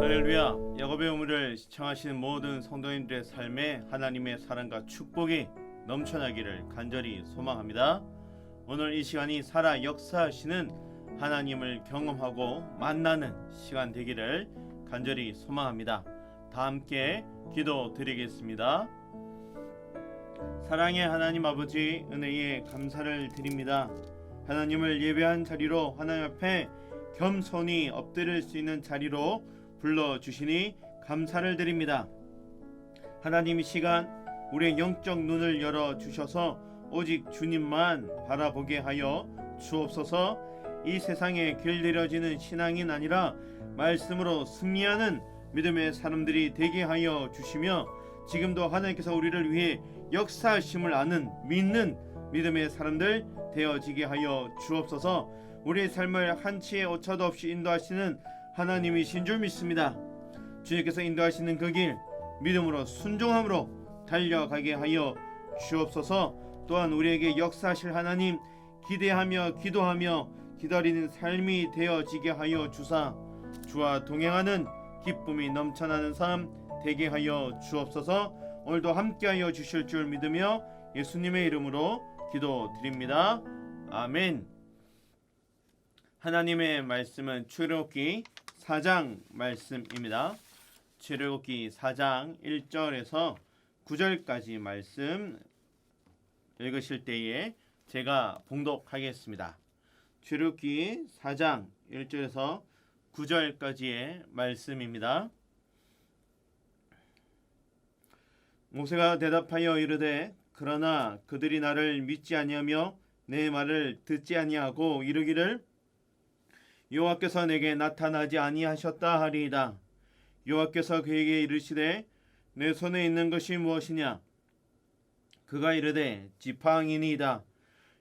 할렐루야. 야곱의 우물을 시청하시는 모든 성도님들의 삶에 하나님의 사랑과 축복이 넘쳐나기를 간절히 소망합니다. 오늘 이 시간이 살아 역사하시는 하나님을 경험하고 만나는 시간 되기를 간절히 소망합니다. 다 함께 기도드리겠습니다. 사랑의 하나님 아버지, 은혜에 감사를 드립니다. 하나님을 예배한 자리로, 하나님 앞에 겸손히 엎드릴 수 있는 자리로 불러주시니 감사를 드립니다. 하나님, 이 시간 우리의 영적 눈을 열어주셔서 오직 주님만 바라보게 하여 주옵소서. 이 세상에 길들여지는 신앙인 아니라 말씀으로 승리하는 믿음의 사람들이 되게 하여 주시며, 지금도 하나님께서 우리를 위해 역사하심을 아는 믿는 믿음의 사람들 되어지게 하여 주옵소서. 우리의 삶을 한치의 오차도 없이 인도하시는 하나님이신 줄 믿습니다. 주님께서 인도하시는 그 길 믿음으로 순종함으로 달려가게 하여 주옵소서. 또한 우리에게 역사하실 하나님 기대하며 기도하며 기다리는 삶이 되어지게 하여 주사 주와 동행하는 기쁨이 넘쳐나는 삶 되게 하여 주옵소서. 오늘도 함께하여 주실 줄 믿으며 예수님의 이름으로 기도드립니다. 아멘. 하나님의 말씀은 출애굽기 4장 말씀입니다. 출애굽기 4장 1절에서 9절까지 말씀 읽으실 때에 제가 봉독하겠습니다. 출애굽기 4장 1절에서 9절까지의 말씀입니다. 모세가 대답하여 이르되, 그러나 그들이 나를 믿지 아니하며 내 말을 듣지 아니하고 이르기를 여호와께서 내게 나타나지 아니하셨다 하리이다. 여호와께서 그에게 이르시되, 내 손에 있는 것이 무엇이냐? 그가 이르되, 지팡이니이다.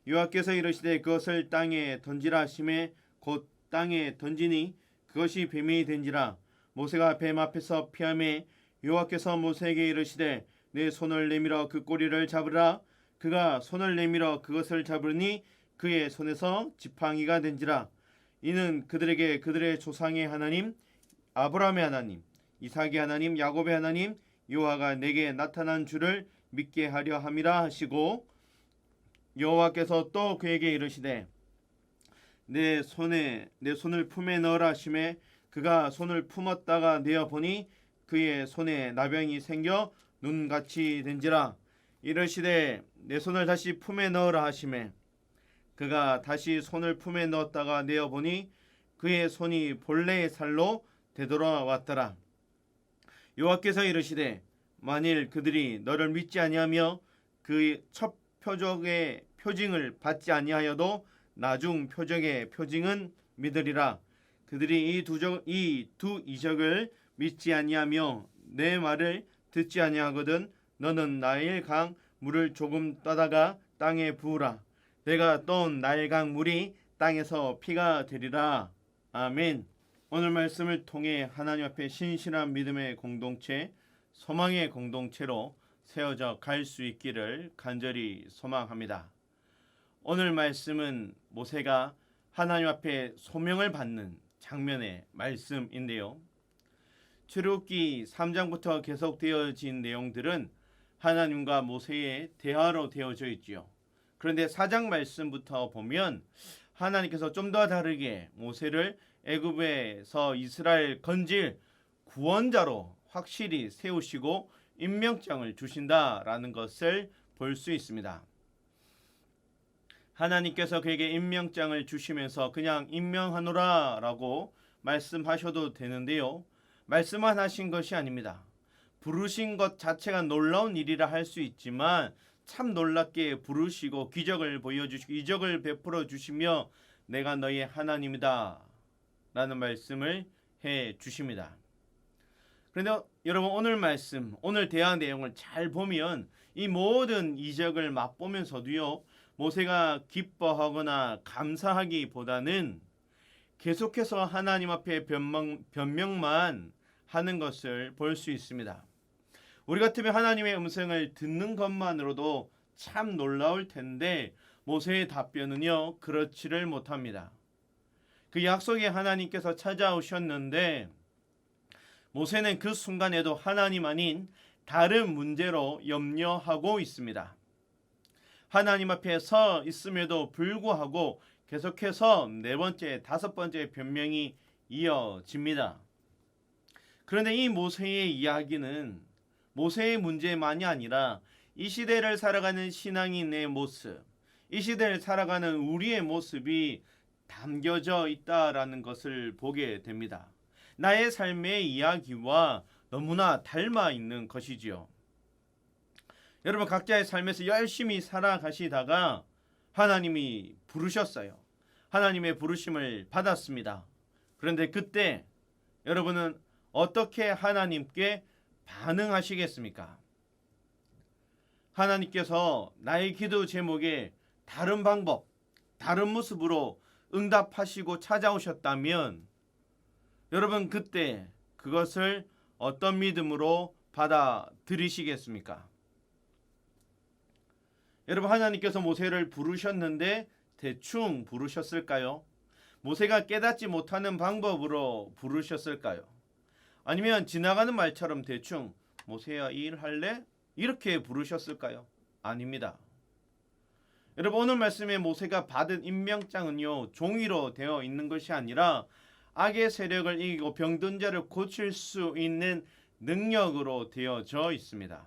여호와께서 이르시되, 그것을 땅에 던지라 하시매 곧 땅에 던지니 그것이 뱀이 된지라. 모세가 뱀 앞에서 피하매 여호와께서 모세에게 이르시되, 내 손을 내밀어 그 꼬리를 잡으라. 그가 손을 내밀어 그것을 잡으니 그의 손에서 지팡이가 된지라. 이는 그들에게 그들의 조상의 하나님 아브라함의 하나님 이삭의 하나님 야곱의 하나님 여호와가 내게 나타난 줄을 믿게 하려 함이라 하시고, 여호와께서 또 그에게 이르시되, 내 손을 품에 넣으라 하시매 그가 손을 품었다가 내어 보니 그의 손에 나병이 생겨 눈같이 된지라. 이르시되, 내 손을 다시 품에 넣으라 하시매 그가 다시 손을 품에 넣었다가 내어 보니 그의 손이 본래의 살로 되돌아왔더라. 여호와께서 이르시되, 만일 그들이 너를 믿지 아니하며 그 첫 표적의 표징을 받지 아니하여도 나중 표적의 표징은 믿으리라. 그들이 이 두 이적을 믿지 아니하며 내 말을 듣지 아니하거든 너는 나일 강 물을 조금 떠다가 땅에 부으라. 내가 떠온 나일 강 물이 땅에서 피가 되리라. 아멘. 오늘 말씀을 통해 하나님 앞에 신실한 믿음의 공동체, 소망의 공동체로 세워져 갈 수 있기를 간절히 소망합니다. 오늘 말씀은 모세가 하나님 앞에 소명을 받는 장면의 말씀인데요. 출애굽기 3장부터 계속되어진 내용들은 하나님과 모세의 대화로 되어져 있지요. 그런데 4장 말씀부터 보면 하나님께서 좀 더 다르게 모세를 애굽에서 이스라엘 건질 구원자로 확실히 세우시고 임명장을 주신다라는 것을 볼 수 있습니다. 하나님께서 그에게 임명장을 주시면서 그냥 임명하노라 라고 말씀하셔도 되는데요. 말씀만 하신 것이 아닙니다. 부르신 것 자체가 놀라운 일이라 할 수 있지만 참 놀랍게 부르시고 기적을 보여주시고 이적을 베풀어 주시며 내가 너의 하나님이다 라는 말씀을 해 주십니다. 그런데 여러분, 오늘 말씀, 오늘 대화 내용을 잘 보면 이 모든 이적을 맛보면서도요, 모세가 기뻐하거나 감사하기보다는 계속해서 하나님 앞에 변명만 하는 것을 볼 수 있습니다. 우리 같으면 하나님의 음성을 듣는 것만으로도 참 놀라울 텐데 모세의 답변은요, 그렇지를 못합니다. 그 약속의 하나님께서 찾아오셨는데 모세는 그 순간에도 하나님 아닌 다른 문제로 염려하고 있습니다. 하나님 앞에 서 있음에도 불구하고 계속해서 네 번째, 다섯 번째 변명이 이어집니다. 그런데 이 모세의 이야기는 모세의 문제만이 아니라 이 시대를 살아가는 신앙인의 모습, 이 시대를 살아가는 우리의 모습이 담겨져 있다라는 것을 보게 됩니다. 나의 삶의 이야기와 너무나 닮아 있는 것이지요. 여러분 각자의 삶에서 열심히 살아가시다가 하나님이 부르셨어요. 하나님의 부르심을 받았습니다. 그런데 그때 여러분은 어떻게 하나님께 반응하시겠습니까? 하나님께서 나의 기도 제목에 다른 방법, 다른 모습으로 응답하시고 찾아오셨다면 여러분 그때 그것을 어떤 믿음으로 받아들이시겠습니까? 여러분 하나님께서 모세를 부르셨는데 대충 부르셨을까요? 모세가 깨닫지 못하는 방법으로 부르셨을까요? 아니면 지나가는 말처럼 대충 모세야 이 일 할래? 이렇게 부르셨을까요? 아닙니다. 여러분 오늘 말씀에 모세가 받은 임명장은요 종이로 되어 있는 것이 아니라 악의 세력을 이기고 병든 자를 고칠 수 있는 능력으로 되어져 있습니다.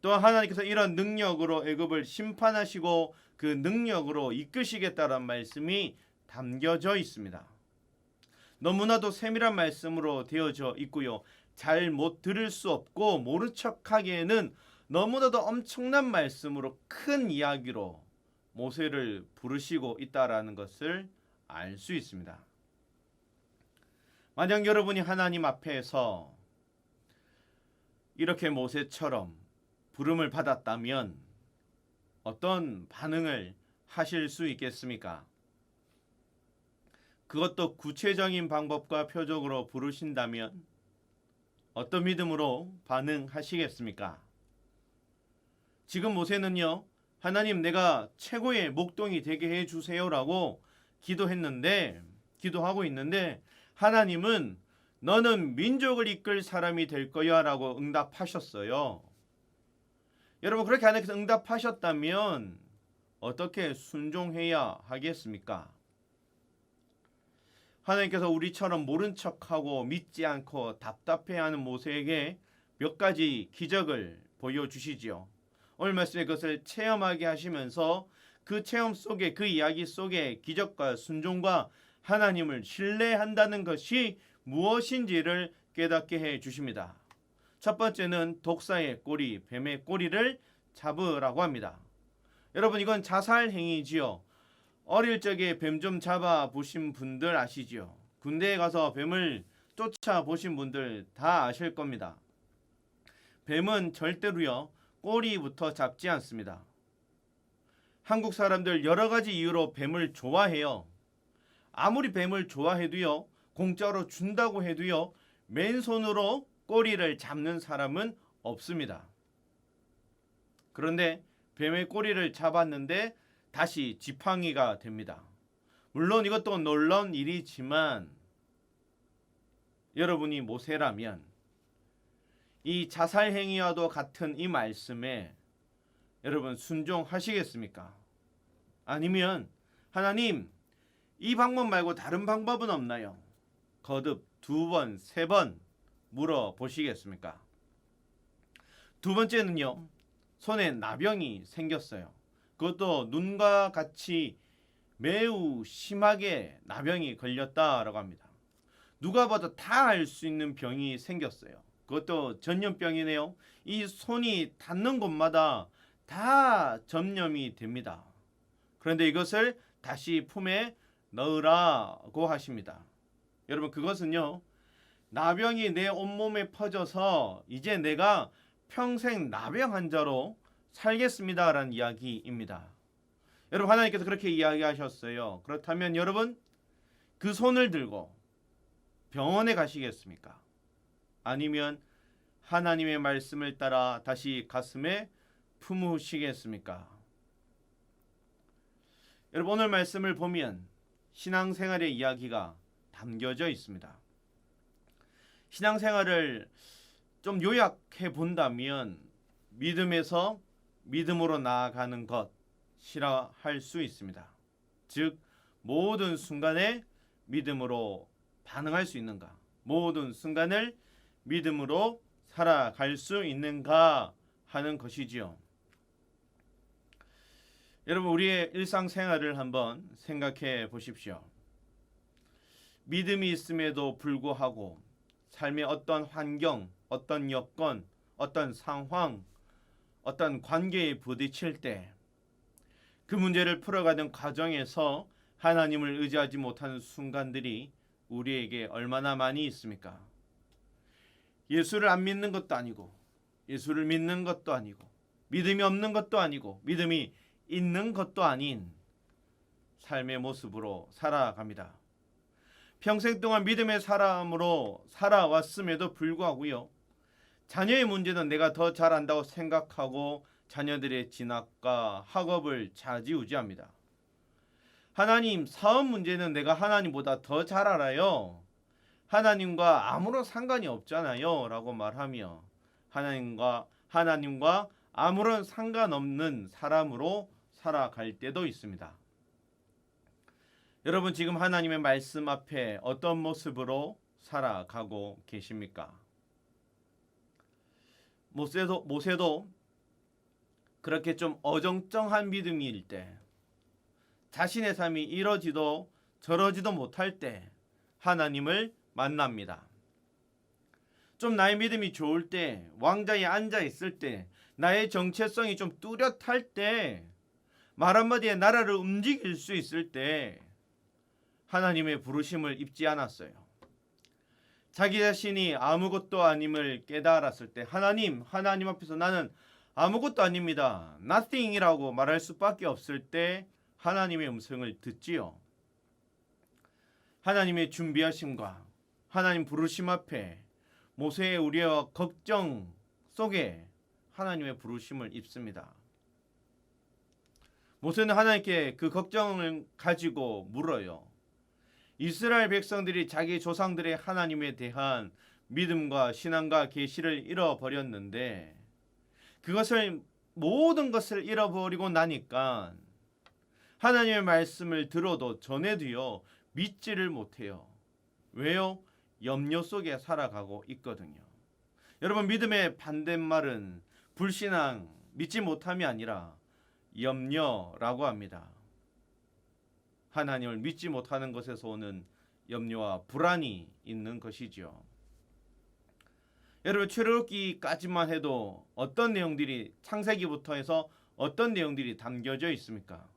또한 하나님께서 이런 능력으로 애굽을 심판하시고 그 능력으로 이끄시겠다는 말씀이 담겨져 있습니다. 너무나도 세밀한 말씀으로 되어져 있고요. 잘 못 들을 수 없고 모른 척하기에는 너무나도 엄청난 말씀으로 큰 이야기로 모세를 부르시고 있다라는 것을 알 수 있습니다. 만약 여러분이 하나님 앞에서 이렇게 모세처럼 부름을 받았다면 어떤 반응을 하실 수 있겠습니까? 그것도 구체적인 방법과 표적으로 부르신다면 어떤 믿음으로 반응하시겠습니까? 지금 모세는요, 하나님 내가 최고의 목동이 되게 해주세요라고 기도하고 있는데 하나님은 너는 민족을 이끌 사람이 될 거야 라고 응답하셨어요. 여러분 그렇게 하나님께서 응답하셨다면 어떻게 순종해야 하겠습니까? 하나님께서 우리처럼 모른 척하고 믿지 않고 답답해하는 모세에게 몇 가지 기적을 보여주시지요. 오늘 말씀에 그것을 체험하게 하시면서 그 체험 속에 그 이야기 속에 기적과 순종과 하나님을 신뢰한다는 것이 무엇인지를 깨닫게 해 주십니다. 첫 번째는 독사의 꼬리, 뱀의 꼬리를 잡으라고 합니다. 여러분 이건 자살 행위지요. 어릴 적에 뱀 좀 잡아 보신 분들 아시지요? 군대에 가서 뱀을 쫓아 보신 분들 다 아실 겁니다. 뱀은 절대로요 꼬리부터 잡지 않습니다. 한국 사람들 여러 가지 이유로 뱀을 좋아해요. 아무리 뱀을 좋아해도요 공짜로 준다고 해도요 맨손으로 꼬리를 잡는 사람은 없습니다. 그런데 뱀의 꼬리를 잡았는데 다시 지팡이가 됩니다. 물론 이것도 놀라운 일이지만 여러분이 모세라면 이 자살 행위와도 같은 이 말씀에 여러분 순종하시겠습니까? 아니면 하나님 이 방법 말고 다른 방법은 없나요? 거듭 두 번, 세 번 물어보시겠습니까? 두 번째는요. 손에 나병이 생겼어요. 그것도 눈과 같이 매우 심하게 나병이 걸렸다라고 합니다. 누가 봐도 다 알 수 있는 병이 생겼어요. 그것도 전염병이네요. 이 손이 닿는 곳마다 다 전염이 됩니다. 그런데 이것을 다시 품에 넣으라고 하십니다. 여러분 그것은요. 나병이 내 온몸에 퍼져서 이제 내가 평생 나병 환자로 살겠습니다라는 이야기입니다. 여러분 하나님께서 그렇게 이야기하셨어요. 그렇다면 여러분 그 손을 들고 병원에 가시겠습니까? 아니면 하나님의 말씀을 따라 다시 가슴에 품으시겠습니까? 여러분 오늘 말씀을 보면 신앙생활의 이야기가 담겨져 있습니다. 신앙생활을 좀 요약해 본다면 믿음에서 믿음으로 나아가는 것이라 할 수 있습니다. 즉 모든 순간에 믿음으로 반응할 수 있는가, 모든 순간을 믿음으로 살아갈 수 있는가 하는 것이지요. 여러분, 우리의 일상생활을 한번 생각해 보십시오. 믿음이 있음에도 불구하고 삶의 어떤 환경, 어떤 여건, 어떤 상황, 어떤 관계에 부딪힐 때 그 문제를 풀어가는 과정에서 하나님을 의지하지 못하는 순간들이 우리에게 얼마나 많이 있습니까? 예수를 안 믿는 것도 아니고, 예수를 믿는 것도 아니고, 믿음이 없는 것도 아니고, 믿음이 있는 것도 아닌 삶의 모습으로 살아갑니다. 평생 동안 믿음의 사람으로 살아왔음에도 불구하고요, 자녀의 문제는 내가 더 잘한다고 생각하고 자녀들의 진학과 학업을 좌지우지합니다. 하나님, 사업 문제는 내가 하나님보다 더 잘 알아요. 하나님과 아무런 상관이 없잖아요 라고 말하며 하나님과 아무런 상관없는 사람으로 살아갈 때도 있습니다. 여러분, 지금 하나님의 말씀 앞에 어떤 모습으로 살아가고 계십니까? 모세도 그렇게 좀 어정쩡한 믿음일 때, 자신의 삶이 이러지도 저러지도 못할 때 하나님을 만납니다. 좀 나의 믿음이 좋을 때, 왕자에 앉아 있을 때, 나의 정체성이 좀 뚜렷할 때, 말 한마디에 나라를 움직일 수 있을 때 하나님의 부르심을 입지 않았어요. 자기 자신이 아무것도 아님을 깨달았을 때, 하나님 앞에서 나는 아무것도 아닙니다, nothing이라고 말할 수밖에 없을 때 하나님의 음성을 듣지요. 하나님의 준비하심과 하나님 부르심 앞에 모세의 우려와 걱정 속에 하나님의 부르심을 입습니다. 모세는 하나님께 그 걱정을 가지고 물어요. 이스라엘 백성들이 자기 조상들의 하나님에 대한 믿음과 신앙과 계시를 잃어버렸는데, 모든 것을 잃어버리고 나니까 하나님의 말씀을 들어도 전해도요, 믿지를 못해요. 왜요? 염려 속에 살아가고 있거든요. 여러분, 믿음의 반대말은 불신앙, 믿지 못함이 아니라 염려라고 합니다. 하나님을 믿지 못하는 것에서 오는 염려와 불안이 있는 것이죠. 여러분, 출애굽기까지만 해도 어떤 내용들이, 창세기부터 해서 어떤 내용들이 담겨져 있습니까?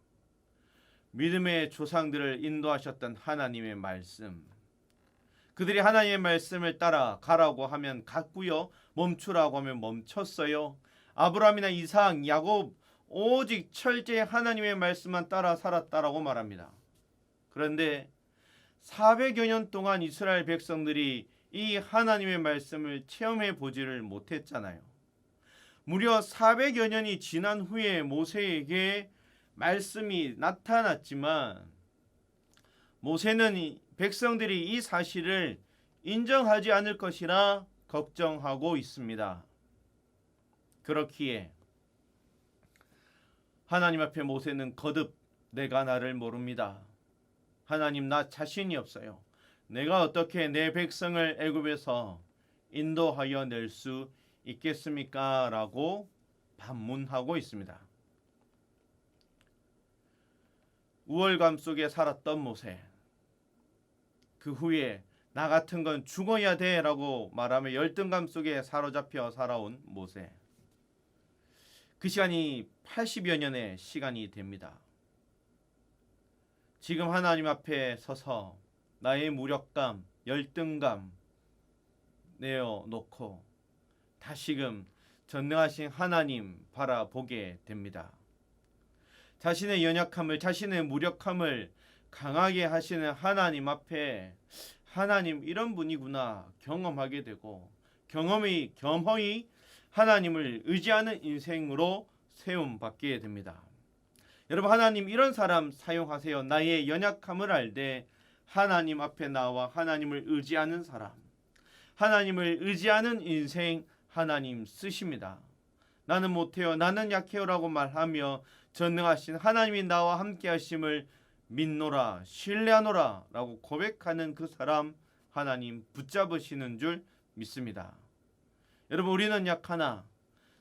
믿음의 조상들을 인도하셨던 하나님의 말씀, 그들이 하나님의 말씀을 따라 가라고 하면 갔고요, 멈추라고 하면 멈췄어요. 아브라함이나 이삭, 야곱 오직 철저히 하나님의 말씀만 따라 살았다라고 말합니다. 그런데 400여 년 동안 이스라엘 백성들이 이 하나님의 말씀을 체험해 보지를 못했잖아요. 무려 400여 년이 지난 후에 모세에게 말씀이 나타났지만 모세는 백성들이 이 사실을 인정하지 않을 것이라 걱정하고 있습니다. 그렇기에 하나님 앞에 모세는 거듭 내가 나를 모릅니다. 하나님, 나 자신이 없어요. 내가 어떻게 내 백성을 애굽에서 인도하여 낼 수 있겠습니까? 라고 반문하고 있습니다. 우월감 속에 살았던 모세, 그 후에 나 같은 건 죽어야 돼 라고 말하며 열등감 속에 사로잡혀 살아온 모세, 그 시간이 80여 년의 시간이 됩니다. 지금 하나님 앞에 서서 나의 무력감, 열등감 내어놓고 다시금 전능하신 하나님 바라보게 됩니다. 자신의 연약함을, 자신의 무력함을 강하게 하시는 하나님 앞에 하나님 이런 분이구나 경험하게 되고, 겸허히 하나님을 의지하는 인생으로 세움받게 됩니다. 여러분, 하나님 이런 사람 사용하세요. 나의 연약함을 알되 하나님 앞에 나와 하나님을 의지하는 사람, 하나님을 의지하는 인생 하나님 쓰십니다. 나는 못해요, 나는 약해요 라고 말하며 전능하신 하나님이 나와 함께 하심을 믿노라 신뢰하노라 라고 고백하는 그 사람 하나님 붙잡으시는 줄 믿습니다. 여러분, 우리는 약하나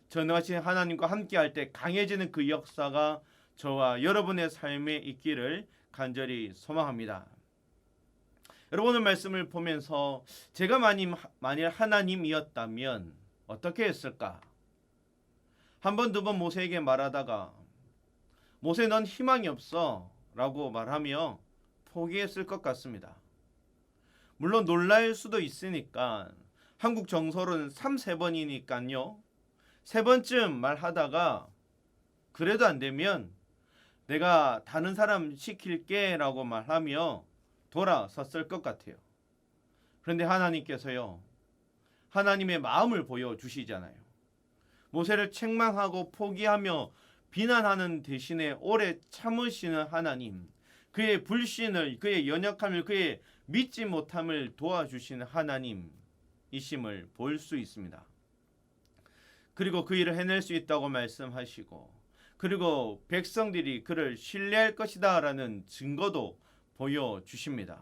전능하신 하나님과 함께 할 때 강해지는 그 역사가 저와 여러분의 삶에 있기를 간절히 소망합니다. 여러분, 오늘 말씀을 보면서 제가 만일 하나님이었다면 어떻게 했을까? 한 번, 두 번 모세에게 말하다가 모세 넌 희망이 없어 라고 말하며 포기했을 것 같습니다. 물론 놀랄 수도 있으니까 한국 정서로는 3-3번이니까요. 3번쯤 말하다가 그래도 안 되면 내가 다른 사람 시킬게 라고 말하며 돌아섰을 것 같아요. 그런데 하나님께서요, 하나님의 마음을 보여주시잖아요. 모세를 책망하고 포기하며 비난하는 대신에 오래 참으시는 하나님, 그의 불신을, 그의 연약함을, 그의 믿지 못함을 도와주시는 하나님이심을 볼 수 있습니다. 그리고 그 일을 해낼 수 있다고 말씀하시고, 그리고 백성들이 그를 신뢰할 것이다 라는 증거도 보여주십니다.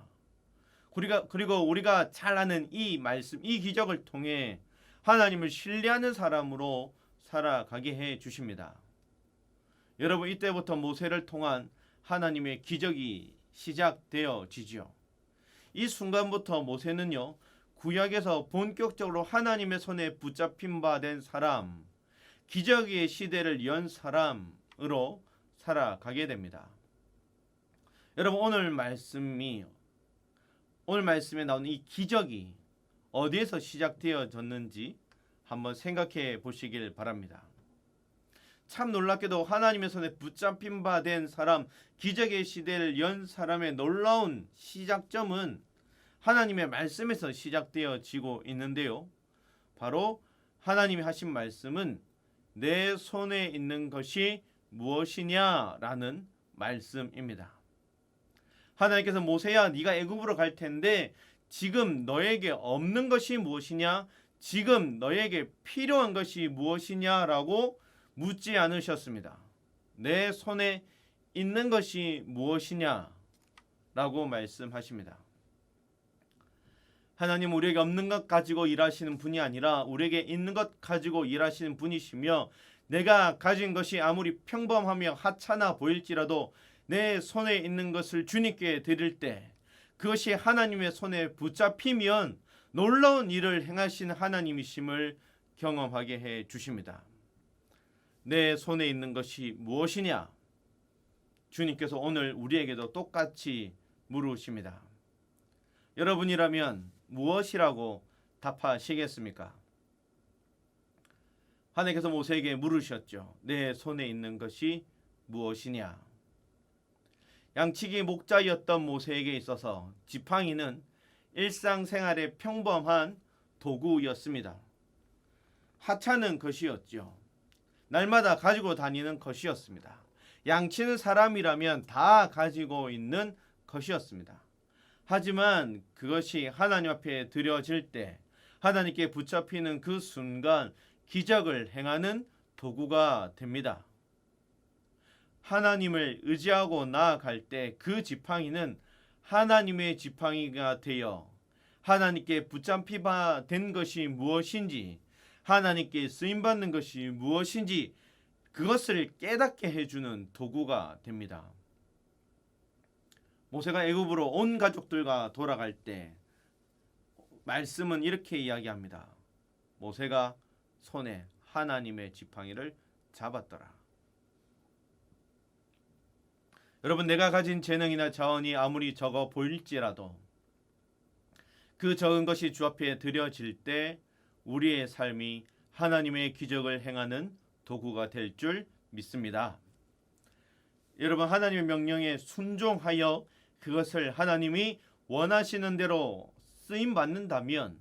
그리고 우리가 잘 아는 이 말씀, 이 기적을 통해 하나님을 신뢰하는 사람으로 살아가게 해 주십니다. 여러분, 이때부터 모세를 통한 하나님의 기적이 시작되어지죠. 이 순간부터 모세는요, 구약에서 본격적으로 하나님의 손에 붙잡힌 바 된 사람, 기적의 시대를 연 사람으로 살아가게 됩니다. 여러분, 오늘 말씀에 나오는 이 기적이 어디에서 시작되어졌는지 한번 생각해 보시길 바랍니다. 참 놀랍게도 하나님의 손에 붙잡힌 바 된 사람, 기적의 시대를 연 사람의 놀라운 시작점은 하나님의 말씀에서 시작되어지고 있는데요. 바로 하나님이 하신 말씀은 내 손에 있는 것이 무엇이냐라는 말씀입니다. 하나님께서 모세야, 네가 애굽으로 갈 텐데 지금 너에게 없는 것이 무엇이냐? 지금 너에게 필요한 것이 무엇이냐라고 묻지 않으셨습니다. 내 손에 있는 것이 무엇이냐라고 말씀하십니다. 하나님, 우리에게 없는 것 가지고 일하시는 분이 아니라 우리에게 있는 것 가지고 일하시는 분이시며, 내가 가진 것이 아무리 평범하며 하찮아 보일지라도 내 손에 있는 것을 주님께 드릴 때 그것이 하나님의 손에 붙잡히면 놀라운 일을 행하신 하나님이심을 경험하게 해 주십니다. 내 손에 있는 것이 무엇이냐? 주님께서 오늘 우리에게도 똑같이 물으십니다. 여러분이라면 무엇이라고 답하시겠습니까? 하나님께서 모세에게 물으셨죠. 내 손에 있는 것이 무엇이냐? 양치기 목자였던 모세에게 있어서 지팡이는 일상생활의 평범한 도구였습니다. 하찮은 것이었죠. 날마다 가지고 다니는 것이었습니다. 양치는 사람이라면 다 가지고 있는 것이었습니다. 하지만 그것이 하나님 앞에 드려질 때, 하나님께 붙잡히는 그 순간 기적을 행하는 도구가 됩니다. 하나님을 의지하고 나아갈 때 그 지팡이는 하나님의 지팡이가 되어 하나님께 붙잡히바 된 것이 무엇인지, 하나님께 쓰임받는 것이 무엇인지 그것을 깨닫게 해주는 도구가 됩니다. 모세가 애굽으로 온 가족들과 돌아갈 때 말씀은 이렇게 이야기합니다. 모세가 손에 하나님의 지팡이를 잡았더라. 여러분, 내가 가진 재능이나 자원이 아무리 적어 보일지라도 그 적은 것이 주 앞에 드려질 때 우리의 삶이 하나님의 기적을 행하는 도구가 될 줄 믿습니다. 여러분, 하나님의 명령에 순종하여 그것을 하나님이 원하시는 대로 쓰임받는다면,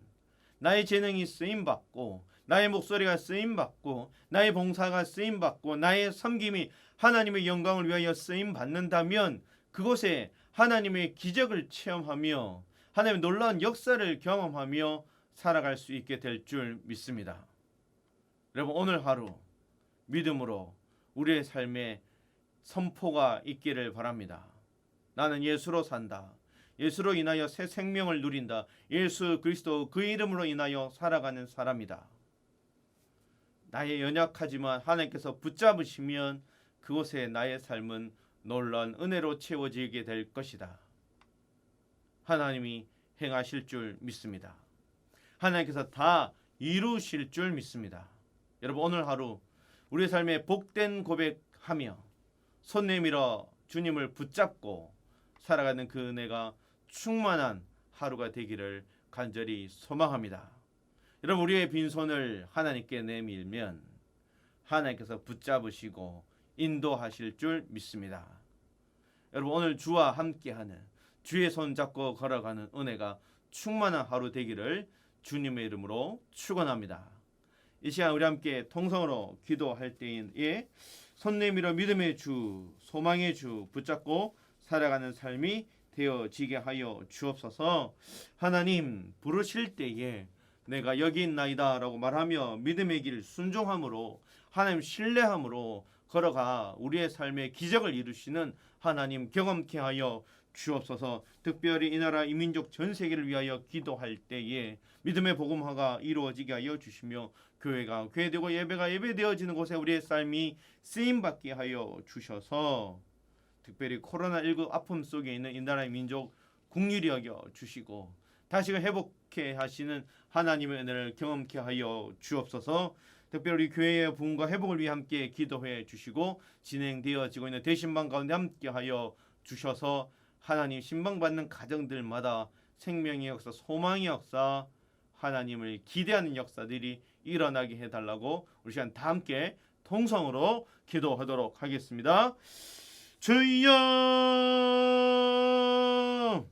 나의 재능이 쓰임받고 나의 목소리가 쓰임받고 나의 봉사가 쓰임받고 나의 섬김이 하나님의 영광을 위하여 쓰임받는다면 그곳에 하나님의 기적을 체험하며 하나님의 놀라운 역사를 경험하며 살아갈 수 있게 될 줄 믿습니다. 여러분, 오늘 하루 믿음으로 우리의 삶에 선포가 있기를 바랍니다. 나는 예수로 산다. 예수로 인하여 새 생명을 누린다. 예수 그리스도 그 이름으로 인하여 살아가는 사람이다. 나의 연약하지만 하나님께서 붙잡으시면 그곳에 나의 삶은 놀라운 은혜로 채워지게 될 것이다. 하나님이 행하실 줄 믿습니다. 하나님께서 다 이루실 줄 믿습니다. 여러분, 오늘 하루 우리의 삶에 복된 고백하며 손 내밀어 주님을 붙잡고 살아가는 그 은혜가 충만한 하루가 되기를 간절히 소망합니다. 여러분, 우리의 빈손을 하나님께 내밀면 하나님께서 붙잡으시고 인도하실 줄 믿습니다. 여러분, 오늘 주와 함께하는 주의 손 잡고 걸어가는 은혜가 충만한 하루 되기를 주님의 이름으로 축원합니다. 이 시간 우리 함께 통성으로 기도할 때에 손 내밀어 믿음의 주, 소망의 주 붙잡고 살아가는 삶이 되어지게 하여 주옵소서. 하나님 부르실 때에 내가 여기 있나이다 라고 말하며 믿음의 길 순종함으로 하나님 신뢰함으로 걸어가 우리의 삶에 기적을 이루시는 하나님 경험케 하여 주옵소서. 특별히 이 나라 이 민족 전 세계를 위하여 기도할 때에 믿음의 복음화가 이루어지게 하여 주시며 교회가 교회되고 예배가 예배되어지는 곳에 우리의 삶이 쓰임받게 하여 주셔서 특별히 코로나19 아픔 속에 있는 이 나라의 민족 긍휼히 여겨 주시고 다시금 회복케 하시는 하나님의 은혜를 경험케 하여 주옵소서. 특별히 우리 교회의 부흥과 회복을 위해 함께 기도해 주시고 진행되어지고 있는 대신방 가운데 함께 하여 주셔서 하나님 신방받는 가정들마다 생명의 역사, 소망의 역사, 하나님을 기대하는 역사들이 일어나게 해달라고 우리 시간 다 함께 통성으로 기도하도록 하겠습니다. 주여,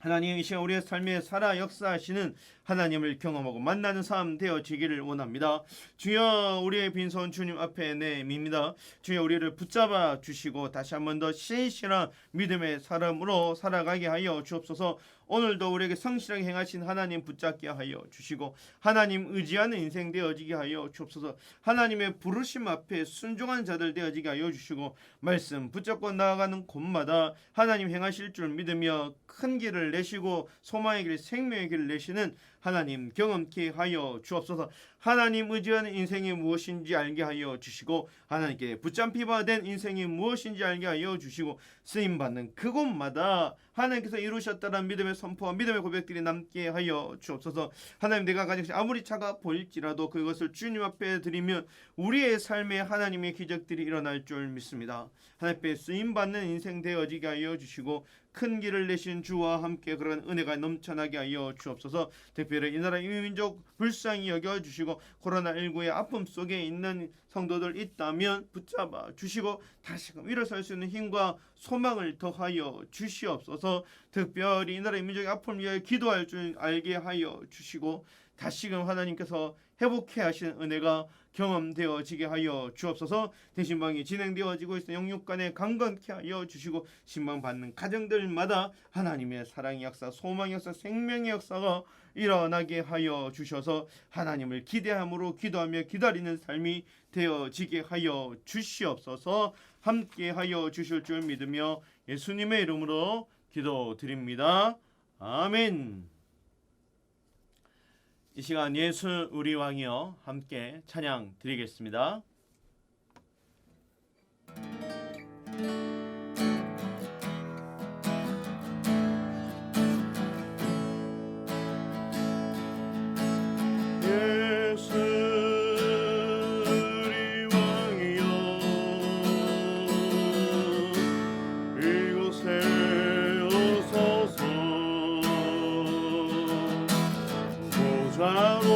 하나님 이 시간 우리의 삶에 살아 역사하시는 하나님을 경험하고 만나는 삶 되어지기를 원합니다. 주여, 우리의 빈손 주님 앞에 내밉니다. 주여, 우리를 붙잡아 주시고 다시 한 번 더 신실한 믿음의 사람으로 살아가게 하여 주옵소서. 오늘도 우리에게 성실하게 행하신 하나님 붙잡게 하여 주시고 하나님 의지하는 인생 되어지게 하여 주옵소서. 하나님의 부르심 앞에 순종한 자들 되어지게 하여 주시고 말씀 붙잡고 나아가는 곳마다 하나님 행하실 줄 믿으며 큰 길을 내시고 소망의 길, 생명의 길을 내시는 하나님 경험케 하여 주옵소서. 하나님 의지하는 인생이 무엇인지 알게 하여 주시고 하나님께 붙잡히바 된 인생이 무엇인지 알게 하여 주시고 쓰임받는 그곳마다 하나님께서 이루셨다는 믿음의 선포와 믿음의 고백들이 남게 하여 주옵소서. 하나님, 내가 가진 것이 아무리 작아 보일지라도 그것을 주님 앞에 드리면 우리의 삶에 하나님의 기적들이 일어날 줄 믿습니다. 하나님 앞에 쓰임받는 인생 되어지게 하여 주시고 큰 길을 내신 주와 함께 그런 은혜가 넘쳐나게 하여 주옵소서. 특별히 이 나라 이 민족 불쌍히 여겨주시고 코로나19의 아픔 속에 있는 성도들 있다면 붙잡아 주시고 다시금 일어설 수 있는 힘과 소망을 더하여 주시옵소서. 특별히 이 나라 이 민족의 아픔을 위하여 기도할 줄 알게 하여 주시고 다시금 하나님께서 회복해 하시는 은혜가 경험되어지게 하여 주옵소서. 대신방이 진행되어지고 있는 영육간에 강건케 하여 주시고 신방받는 가정들마다 하나님의 사랑의 역사, 소망의 역사, 생명의 역사가 일어나게 하여 주셔서 하나님을 기대함으로 기도하며 기다리는 삶이 되어지게 하여 주시옵소서. 함께 하여 주실 줄 믿으며 예수님의 이름으로 기도드립니다. 아멘. 이 시간 예수 우리 왕이여 함께 찬양 드리겠습니다. 예수 우리 왕이여 이곳에 오소서. 보좌로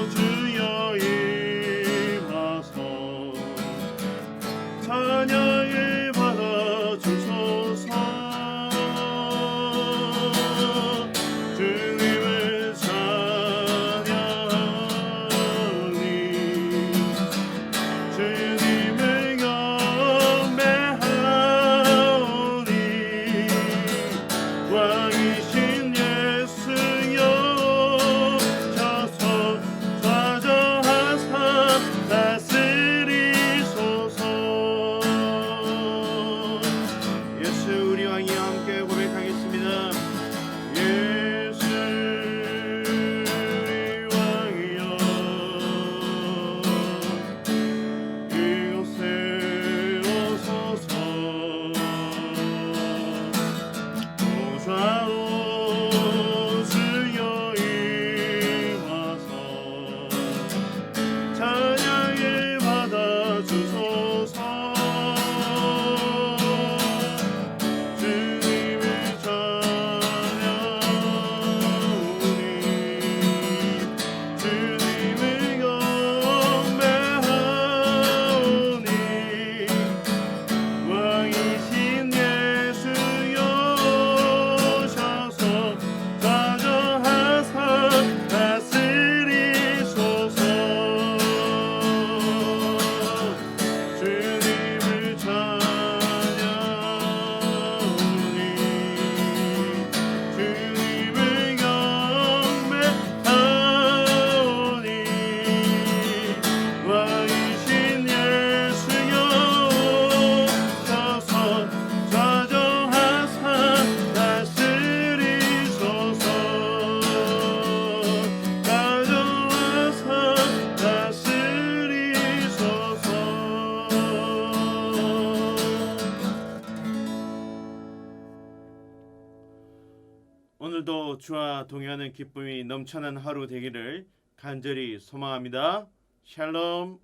주여 임하소. 찬양을 받아주소서. 주님을 찬양하니 주님을 경배하오니 왕이신 예수여 오늘도 주와 동행하는 기쁨이 넘쳐난 하루 되기를 간절히 소망합니다. 샬롬.